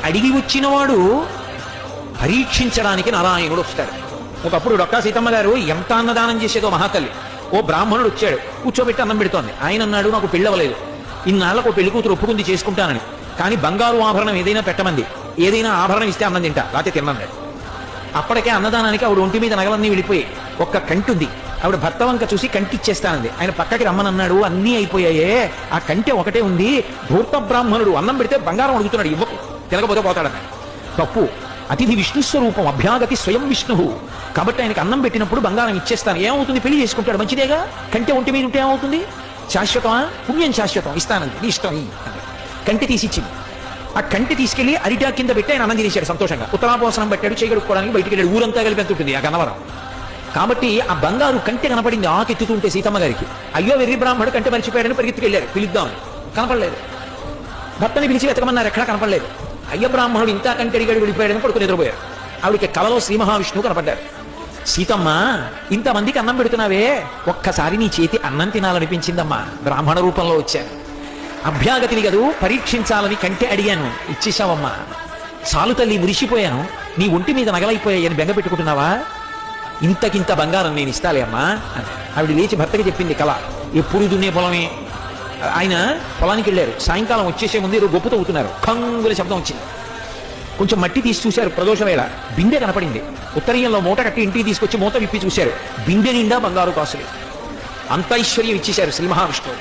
అడిగి వచ్చినవాడు పరీక్షించడానికి నారాయణుడు వస్తాడు. ఒకప్పుడు డొక్కా సీతమ్మ గారు ఎంత అన్నదానం చేసేదో మహాతల్లి. ఓ బ్రాహ్మణుడు వచ్చాడు, కూర్చోబెట్టి అన్నం పెడుతోంది. ఆయన అన్నాడు, నాకు పెళ్ళవలేదు, ఇన్నాళ్ళకు పెళ్లి కూతురు ఒప్పుకుంది చేసుకుంటానని, కానీ బంగారు ఆభరణం ఏదైనా పెట్టమంది, ఏదైనా ఆభరణం ఇస్తే అన్నం తింటా, లేకపోతే తిన్నాడు. అప్పటికే అన్నదానానికి ఆవిడ ఒంటి మీద నగలన్నీ వెళ్ళిపోయి ఒక్క కంటి ఉంది. ఆవిడ భర్త వంక చూసి కంటి ఇచ్చేస్తానంది. ఆయన పక్కకి రమ్మనన్నాడు, అన్నీ అయిపోయాయే, ఆ కంటి ఒకటే ఉంది. ధూర్త బ్రాహ్మణుడు అన్నం పెడితే బంగారం అడుగుతున్నాడు, ఇవ్వకు, తినకపోతే పోతాడని. తప్పు. అతిథి విష్ణు స్వరూపం, అభ్యాగతి స్వయం విష్ణు. కాబట్టి ఆయనకి అన్నం పెట్టినప్పుడు బంగారం ఇచ్చేస్తాను. ఏమవుతుంది, పెళ్లి చేసుకుంటాడు, మంచిదేగా. కంటి ఒంటి మీద ఉంటే ఏమవుతుంది, శాశ్వతమా, పుణ్యం శాశ్వతం, ఇస్తానంది, నీ ఇష్టం. కంటి తీసిచ్చింది. ఆ కంటి తీసుకెళ్లి అరిటా కింద పెట్టి ఆయన అన్నం తినేశాడు సంతోషంగా. ఉత్తరాపోసనం పెట్టాడు, చేయగడుక్కోవడానికి బయటికి వెళ్ళాడు. ఊరంతా కలిపి ఎంత ఉంటుంది ఆ గన్నవరం. కాబట్టి ఆ బంగారు కంటి కనపడింది ఆకెత్తుతుంటే సీతమ్మ గారికి. అయ్యో వెర్రి బ్రాహ్మణుడు కంటి మరిచిపోయాడని పరిగెత్తుకెళ్ళారు, పిలుద్దాం, కనపడలేదు. భర్తని పిలిచి వెతకమన్నారు, ఎక్కడా కనపడలేదు. అయ్య బ్రాహ్మణుడు ఇంత కంటి అడిగాడు, వెళ్ళిపోయాడని పడుకుని నిద్రపోయారు. ఆవిడకి కలలో శ్రీ మహావిష్ణువు కనపడ్డారు. సీతమ్మ, ఇంతమందికి అన్నం పెడుతున్నావే, ఒక్కసారి నీ చేతి అన్నం తినాలనిపించిందమ్మా, బ్రాహ్మణ రూపంలో వచ్చాను. అభ్యాగతిని గదు పరీక్షించాలని కంటే అడిగాను, ఇచ్చేశావమ్మా. చాలు తల్లి, మురిసిపోయాను, నీ ఒంటి మీద నగలైపోయాయని బెంగ పెట్టుకుంటున్నావా, ఇంతకింత బంగారం నేను ఇస్తాలే అమ్మా అని. ఆవిడ లేచి భర్తకి చెప్పింది కళ. ఎప్పుడు దున్నే పొలమే. ఆయన పొలానికి వెళ్ళారు, సాయంకాలం వచ్చేసే ముందు ఏదో గొప్పతో అవుతున్నారు, కంగుల శబ్దం వచ్చింది. కొంచెం మట్టి తీసి చూశారు, ప్రదోష వేళ బిందె కనపడింది. ఉత్తరీయంలో మూట కట్టి ఇంటికి తీసుకొచ్చి మూత విప్పి చూశారు, బిందె నిండా బంగారు కాసులు. అంత ఐశ్వర్యం ఇచ్చేశారు శ్రీ మహావిష్ణువు.